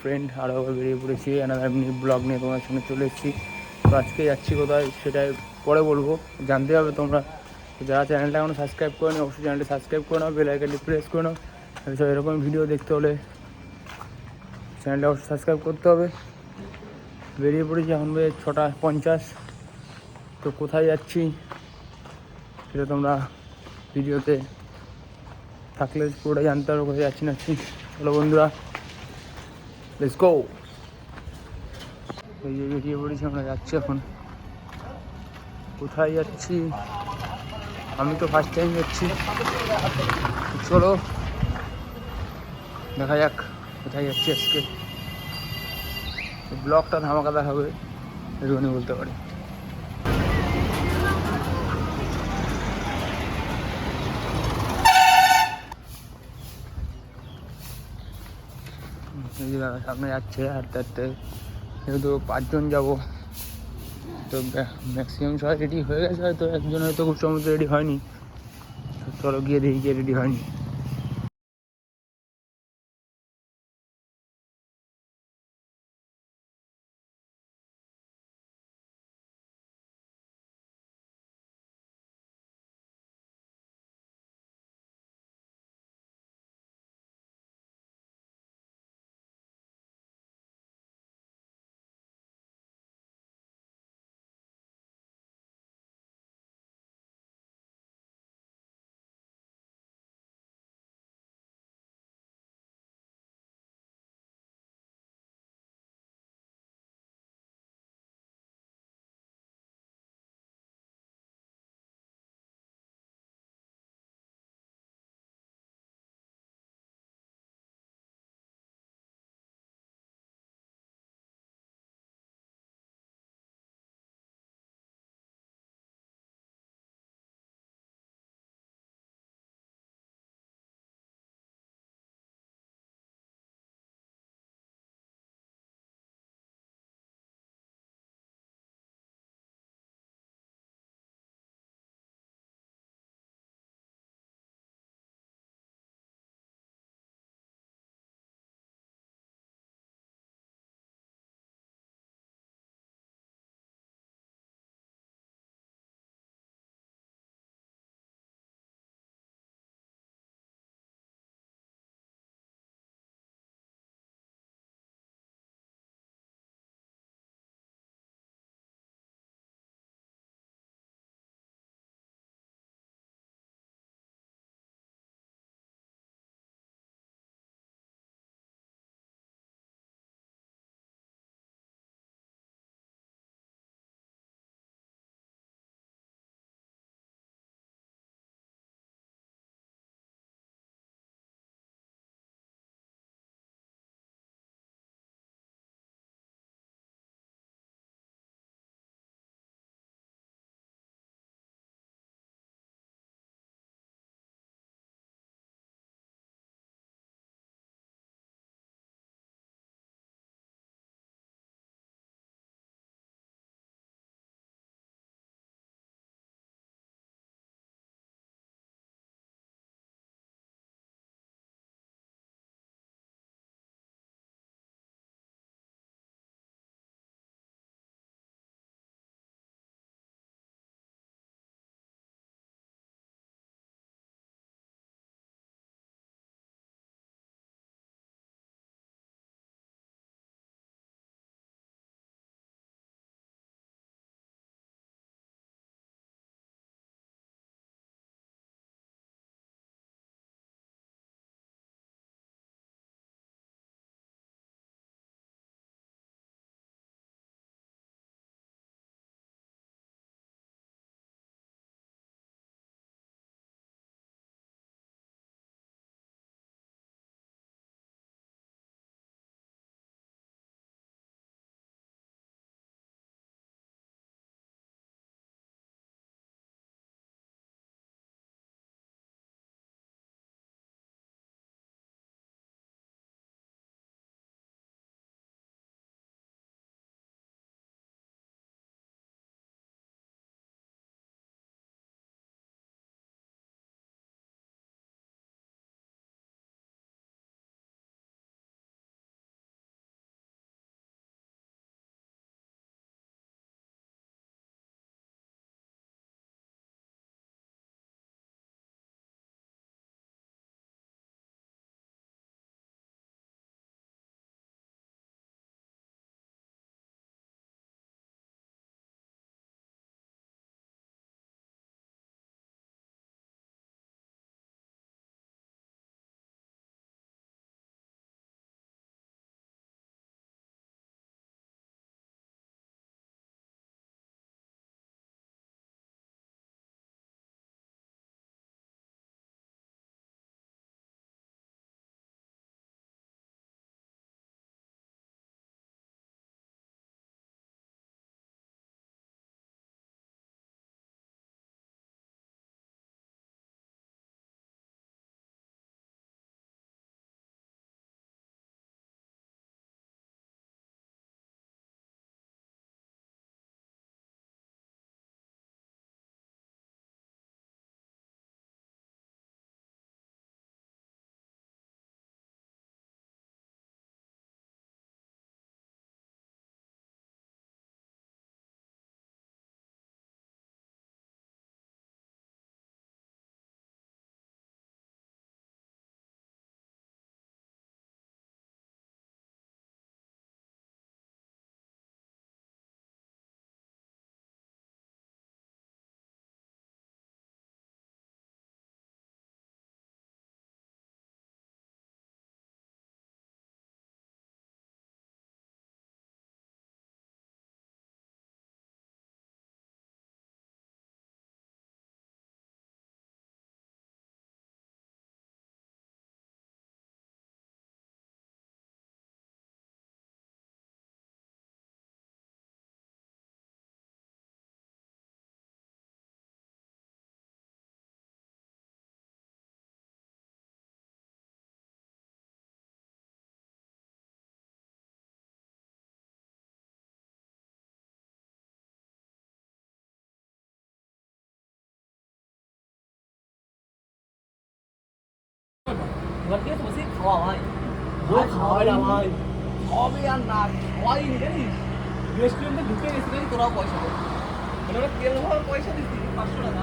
Friend আরও বেরিয়ে পড়েছি এমনি ব্লগ নিয়ে তোমার সঙ্গে চলে এসেছি। তো আজকে যাচ্ছি কোথায় সেটাই পরে বলবো, জানতে হবে তোমরা। যারা চ্যানেলটা এখনো সাবস্ক্রাইব করে নাও অবশ্যই চ্যানেলটা সাবস্ক্রাইব করে নাও, বেল আইকনটি প্রেস করে নাও। সব এরকম ভিডিও দেখতে হলে চ্যানেলটা অবশ্যই সাবস্ক্রাইব করতে হবে। বেরিয়ে পড়েছি, এখন বেজে 6:50। তো কোথায় যাচ্ছি সেটা তোমরা ভিডিওতে থাকলে পুরোটা জানতে হবে কোথায় যাচ্ছি না। চলো বন্ধুরা, লেটস গো। এই যে বেরিয়ে পড়েছি, আমরা যাচ্ছি এখন। কোথায় যাচ্ছি আমি তো ফার্স্ট টাইম যাচ্ছি। চলো দেখা যাক কোথায় যাচ্ছি আজকে। ব্লগটা ধামাকাদার হবে এটুকুনি বলতে পারি। এই যে সামনে যাচ্ছে হাঁটতে হাঁটতে, যেহেতু 5 জন যাবো তো ম্যাক্সিমাম সবাই রেডি হয়ে গেছে, হয়তো একজন হয়তো খুব সমুদ্রে রেডি হয়নি। চলো গিয়ে দেখি গিয়ে রেডি হয়নি। এবার দিয়ে বসে খাওয়া ভাই খাওয়াই না ভাই খাওয়াবে আর না খাওয়াই নি জানিস রেস্টুরেন্টে ঢুকে গেছি জানি তোরাও পয়সা দেয় মানে ওরা তেল ভরার পয়সা দিচ্ছি 500 টাকা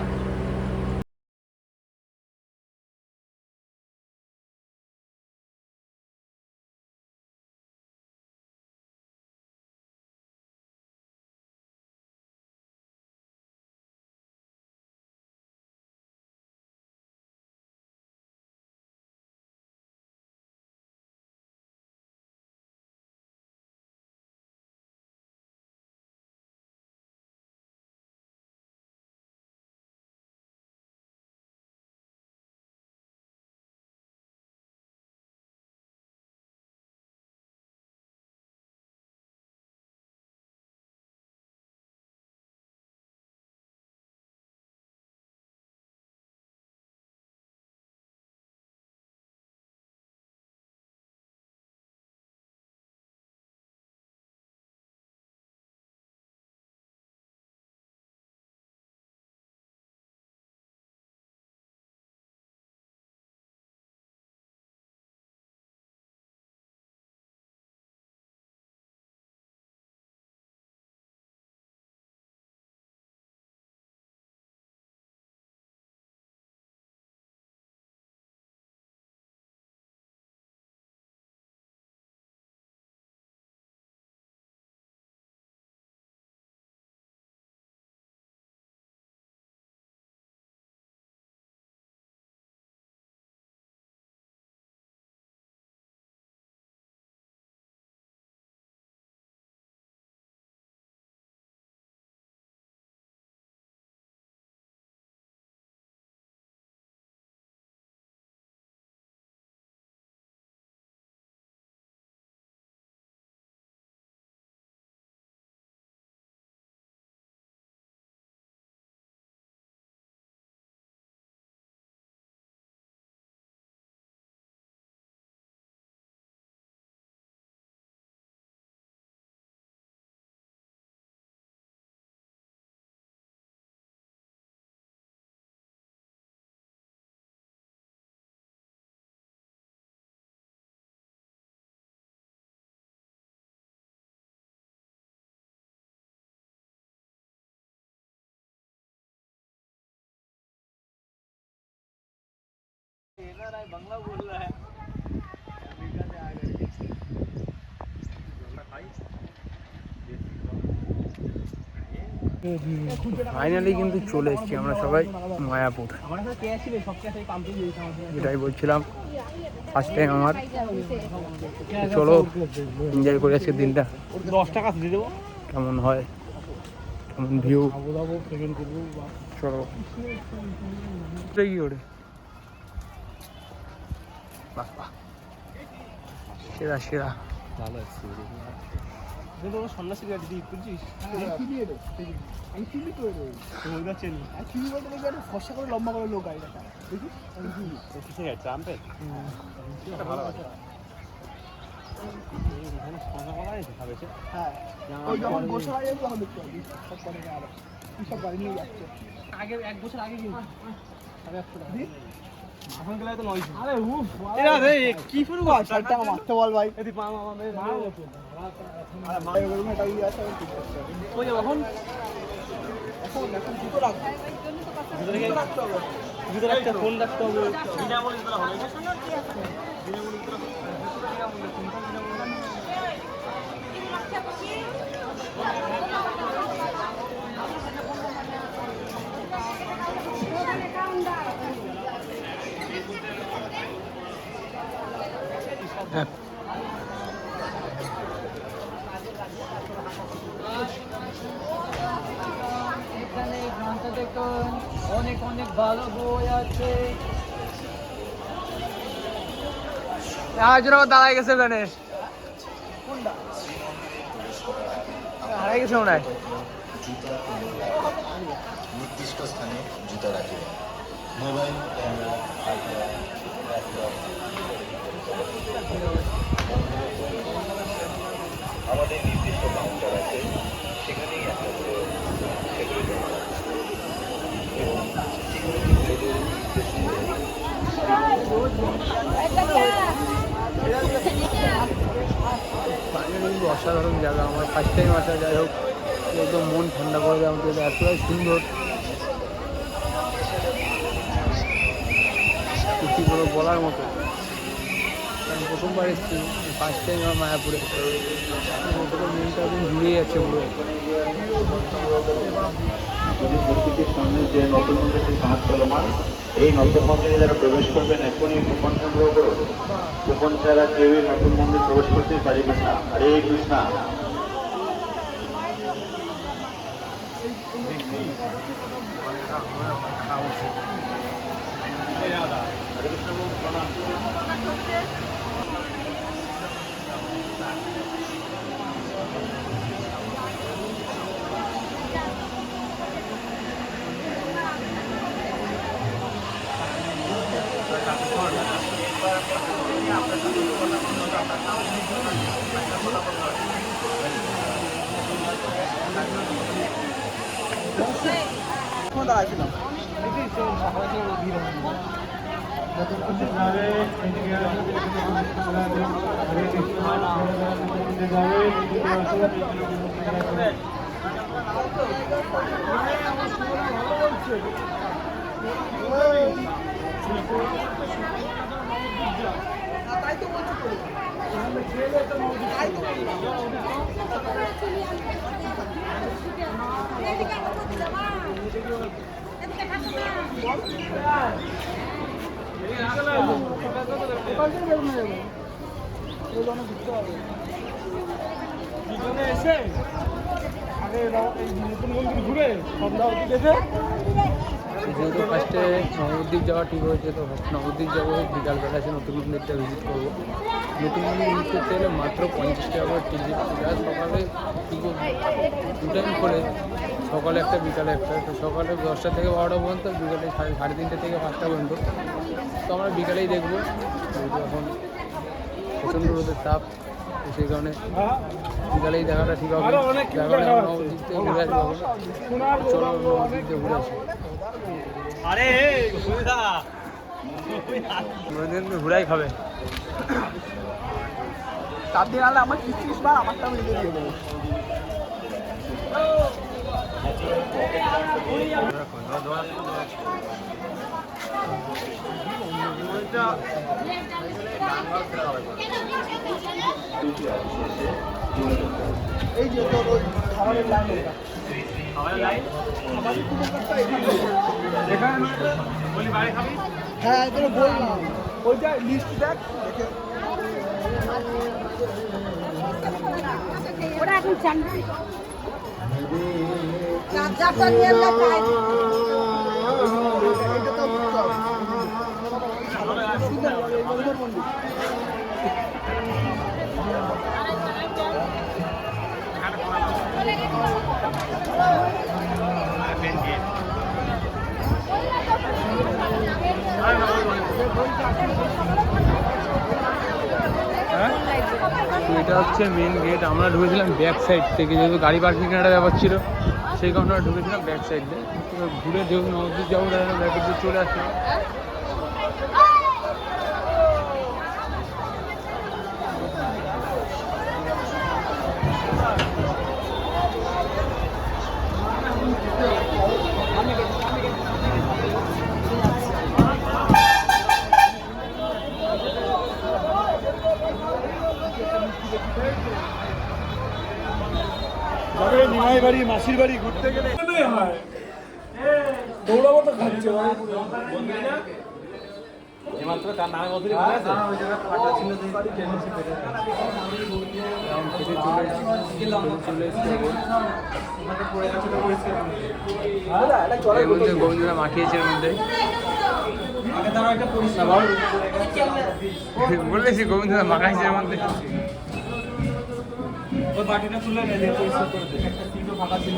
बांग्ला बोल रहा है अमेरिका से आ गए ফাইনালি কিন্তু চলে এসেছি আমরা সবাই মায়াপুর। এটাই বলছিলাম ফার্স্ট টাইম আমার, চলো এনজয় করে আজকে দিনটা। 10 টাকা দিয়ে দেবো কেমন হয়, কেমন ভিউ, চলো কি করে। বাহ বাহ, সেরা সেরা। ভালো আছে সন্ন্যাসী গাড়ি দিয়ে বুঝছিস ফসা করে লম্বা করে লোক গাড়ি দেখা দেখিস ট্রাম্পের হ্যাঁ বসে সব গাড়ি নিয়ে যাচ্ছে আগে 1 বছর আগে কিন্তু এখন গেলে তো 900 আরে উফ এরা রে কি শুরু কর 60 টাকা মারতে বল ভাই এদি পা মামা মে আরে মায়ের গরমে টাই আছে কই যাব এখন এখন দুটো রাখবো ভিতরে একটা ফোন রাখতে হবে বিনামূল্যে দিতে হবে বিনামূল্যে দিতে হবে এখানে গ্রামটা দেখুন অনেক অনেক ভালো বই আছে। দাঁড়াই গেছে ওখানে, হারাই গেছে মনে হয়। নির্দিষ্ট স্থানে জুতা রাখিবেন। মোবাইল ক্যামেরা আমাদের নির্দিষ্ট কাউন্টার আছে, সেখানেই একটা করে সেগুলো জমা রাখছে এবং যে কোনো কিছু নির্দেশ অনুযায়ী বাইরে কিন্তু অসাধারণ জায়গা, আমার ফার্স্ট টাইম আসা, যাই হোক একদম মন ঠান্ডা করে দেয় আমাদের, এতটাই সুন্দর কিছু কোনো বলার মতো। আমি প্রথমবার এসেছি, ফার্স্ট টাইম আমার মায়াপুরে, মনটা একদম জুড়ে যাচ্ছে পুরো। মসজিদের সামনে যে নতুন মন্দিরটি সমাজ চলমান, এই নতুন মন্দিরে যারা প্রবেশ করবেন এখনই কুপন সংগ্রহ করুন। কুপন ছাড়া কেউই নতুন মন্দির প্রবেশ করতে পারিবেন না। হরে কৃষ্ণা। দাঁড়াইছিলাম তাই তো বলছি এসে আগে এই নতুন মন্দির ঘুরে সন্ধ্যা অবধি দেখে যেহেতু ফার্স্টে নবদ্বীপ যাওয়া ঠিক হয়েছে, তো নবদ্বীপ যাবো, বিকালবেলা এসে নতুন মন্দিরটা ভিজিট করবো। নতুন মন্দির ভিজিট করতে গেলে মাত্র 50 টাকা করে টিকিট। যা সকালে দু টাইম খোলে, সকালে একটা বিকালে একটা, তো সকালে 10টা থেকে 12টা পর্যন্ত, বিকালে 3:30 থেকে 5টা পর্যন্ত। তো আমরা বিকালেই দেখবো, যেহেতু এখন প্রচণ্ড রোদের তাপ, তো সেই কারণে বিকালেই দেখাটা ঠিক হবে। নবদ্বীপ থেকে ঘুরে আসবো, চলো নবদ্বীপ থেকে ঘুরে আসি। ঘুরাই খাবে 4 দিন আলে আমার 30 বার আমারটা আমি দিয়ে দেবো। এই যে তোর ওই খাবারের লাইন, হ্যাঁ এগুলো বললাম, ওইটা লিস্ট দেখ দেখে ওরা এখন জানবে রাজাটা নিয়ে লাগাই এটা তো মন্দির তো এটা হচ্ছে মেন গেট। আমরা ঢুকেছিলাম ব্যাক সাইড থেকে, যেহেতু গাড়ি পার্কিং একটা ব্যাপার ছিল, সেই কারণে আমরা ঢুকেছিলাম ব্যাক সাইড দিয়ে। ঘুরে যেহেতু নবদ্বীপ যাবো, ব্যাকের দিয়ে চলে আসছে। নিমাই বাড়ি মাসির বাড়ি ঘুরতে গেলে হয় দৌড়াবো তো খাচ্ছে গোবিন্দা মাখিয়েছে এর মধ্যে, বলেছি গোবিন্দা মাখাইছে এর মধ্যে। ওই বাটিটা তুলে নেই, পরিষ্কার করে দে, একটা সিটও ফাঁকা ছিল।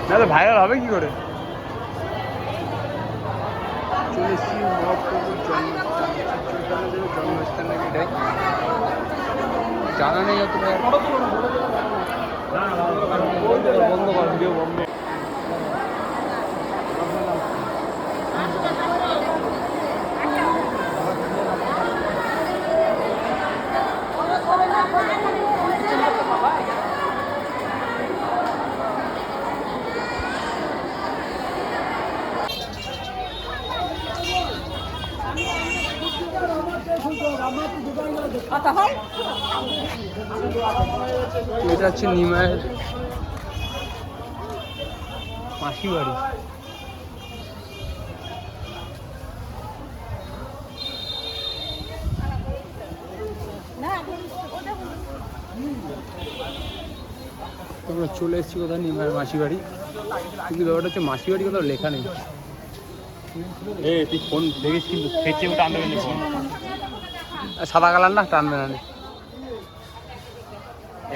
না তো ভাইরাল হবে কি করে? চলে এসেছি মহাপ্রভুর জন্মস্থান, এটাই জানা নেই অতটা। বন্ধ কর, ভিডিও বন্ধ। এটা হচ্ছে নিমায়ের মাসি বাড়ি। আমরা চলে এসেছি কোথাও নিমায়ের মাসি বাড়ি, কিন্তু ব্যাপারটা হচ্ছে মাসি বাড়ি কোথাও লেখা নেই। তুই ফোন দেখিস কিন্তু খেচে ওটা আনবে না ফোন। সাদা কালার না, টানবে না।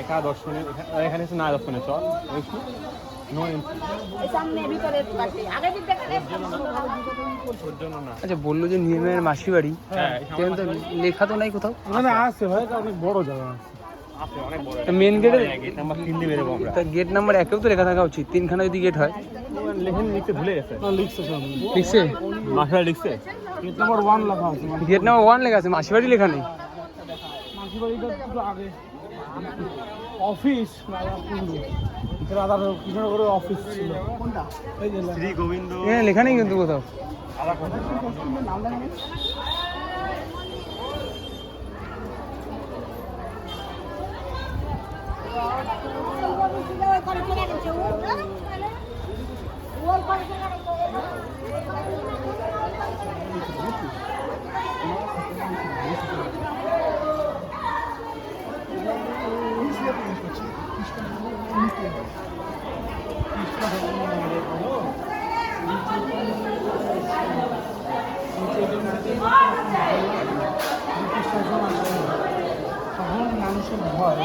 একা দর্শনে এখানে এসে না দর্শনে চল আচ্ছা, বললো যে নিমায়ের মাসি বাড়ি, কিন্তু লেখা তো নাই কোথাও। আছে ভাই, অনেক বড় জায়গা আছে, অনেক বড়। মেন গেটে গেট নাম্বার 3 দিয়ে বেরোবো আমরা। গেট নাম্বার 1 তো লেখা থাকা উচিত, 3খানা যদি গেট হয়। লিখতে ভুলে গেছে। লিখছে মাসিবাড়ি লিখছে, গেট নাম্বার 1 লেখা আছে। গেট নাম্বার 1 লেখা আছে, মাসি বাড়ি লেখা নেই। মাসিবাড়িটা একটু আগে অফিস রাধার কৃষ্ণনগরে অফিস ছিল। কোনটা? এই যে শ্রী গোবিন্দ এখানে লেখা নেই কিন্তু কোথাও। মানুষের ভয়,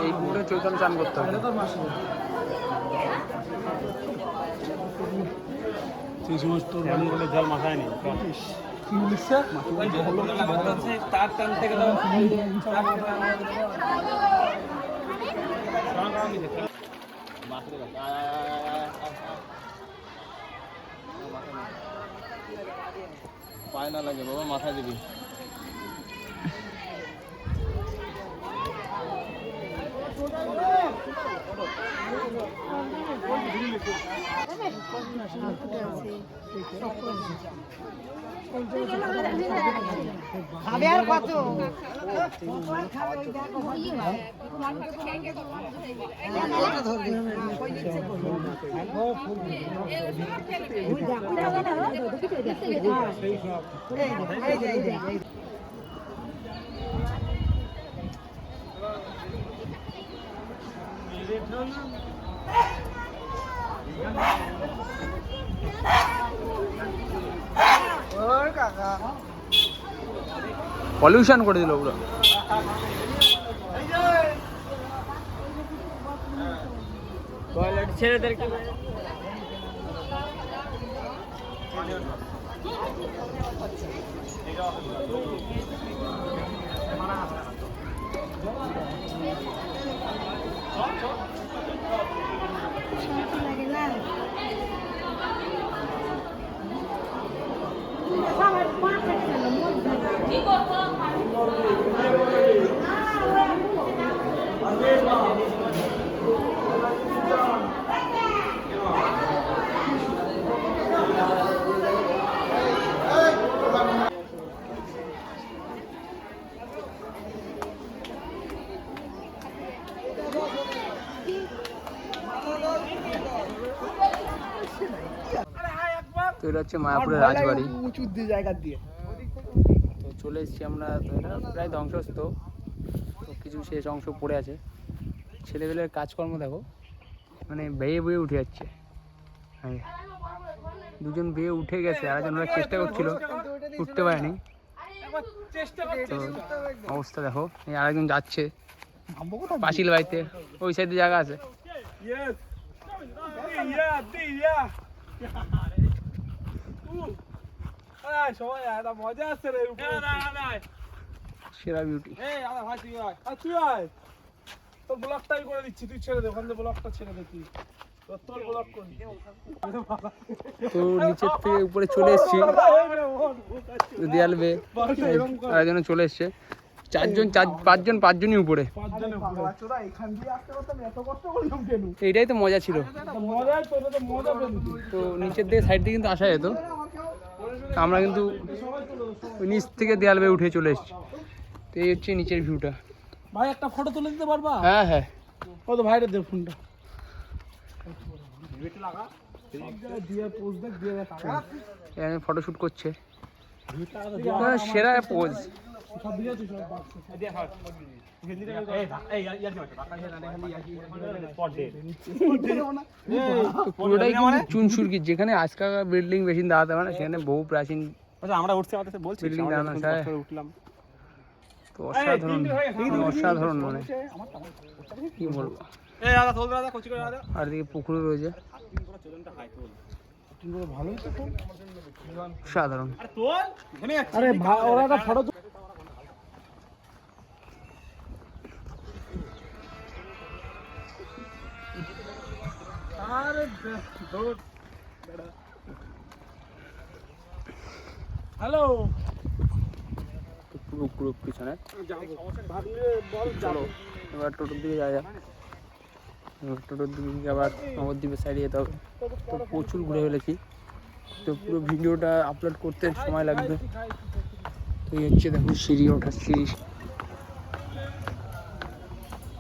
এই পুকুরে চৈতন্য চান করতে হবে। সেই সমস্ত জল মাথায় নেই। তার টান থেকে পায় না লাগে বাবা, মাথায় দিবি। খাবে আর কত? পলিউশন করে দিল পুরো। ছেলেদেরকে তো এটা হচ্ছে মায়াপুরের রাজবাড়ি। উঁচু দিয়ে জায়গা দিয়ে তো চলে এসেছি আমরা। তো এটা প্রায় ধ্বংসস্ত, তো কিছু শেষ অংশ পড়ে আছে। ছেলেপেলের কাজকর্ম দেখো, মানে বেয়ে বয়ে উঠে যাচ্ছে। হ্যাঁ, দুজন বেয়ে উঠে গেছে, আর একজন চেষ্টা করছিল, উঠতে পারেনি। তো অবস্থা দেখো, এই আরেকজন যাচ্ছে পাঁচিল বাড়িতে, ওই সাইডে জায়গা আছে। সবাই একটা মজা আসছে রে সেরা বিউটি। এই আরে ভাই তুই আয় তুই আয় তোর ব্লগটাই করে দিচ্ছি তুই ছেড়ে দে ওখান থেকে ব্লগটা ছেড়ে দে তুই তোর ব্লগ করবি তো নিচের থেকে উপরে চলে এসেছি দেয়াল বে আরেকজন চলে এসছে, পাঁচজনই উপরে। এখান দিয়ে আসতে করতাম এত কষ্ট করলাম কেন? এইটাই তো মজা ছিল। মজা তোর তো মজা পেলি তো নিচের দিকে সাইড দিয়ে কিন্তু আসা যেত, আমরা কিন্তু ওই নিচ থেকে দেয়াল বেয়ে উঠে চলে এসেছি। তো এই হচ্ছে নিচের ভিউটা। ভাই একটা ফটো তুলে দিতে পারবা? হ্যাঁ হ্যাঁ, ও তো ভাইরে দে ফোনটা দিয়ে পোজ দেখ দিয়ে টাকা এখানে ফটোশ্যুট করছে, সেরা পোজ। সব দিয়ে তুই সব বাক্স পুরোটাই কিন্তু চুনসুরকি, যেখানে আজকাল বিল্ডিং বেশি দাঁড়াতে পারে না, সেখানে বহু প্রাচীন আমরা উঠতে আমাদের বলছি বিল্ডিং দাঁড়ানো যায়। উঠলাম তো অসাধারণ অসাধারণ, মানে কি বলবো। এই দাদা তোল দাদা কোচি করে দাদা আর দিকে পুকুর রয়েছে, ভালোই তো ফোন সাধারণ। আরে ভাই ওরা একটা ফটো আরে দৌড় হ্যালো পুরো পুরো পিছনে। ভাবলে বল চলো এবার টোটোর দিকে যাওয়া যাক। এবার টোটোর দিকে আবার নবদ্বীপের সাইডে যেতে হবে। তো প্রচুর ঘুরে ফেলেছি, তো পুরো ভিডিওটা আপলোড করতে সময় লাগবে। তো এই হচ্ছে দেখুন সিঁড়ি, ওঠার সিঁড়ি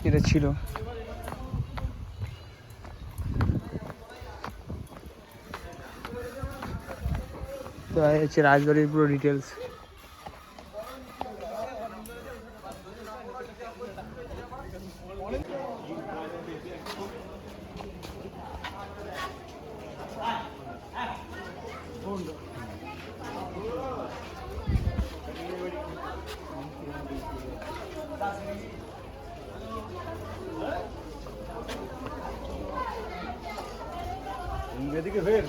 এটা ছিল। তো এই হচ্ছে রাজবাড়ির পুরো ডিটেলস। এদিকে ফের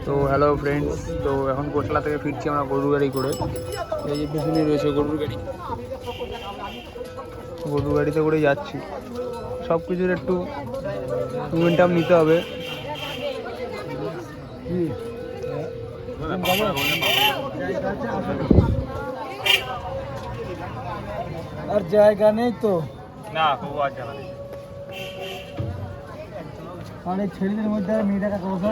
তো হ্যালো ফ্রেন্ডস, তো এখন কোটলা থেকে ফিরছি আমরা গরুর গাড়ি করে। এই যে পিছনে রয়েছে গরুর গাড়ি, গরুর গাড়িতে করে যাচ্ছি। সব কিছুর একটু মোমেন্টাম নিতে হবে। আর জায়গা নেই তো না, খুব আর জানা নেই। অনেক ছেলেদের মধ্যে মেয়েটাকে কথা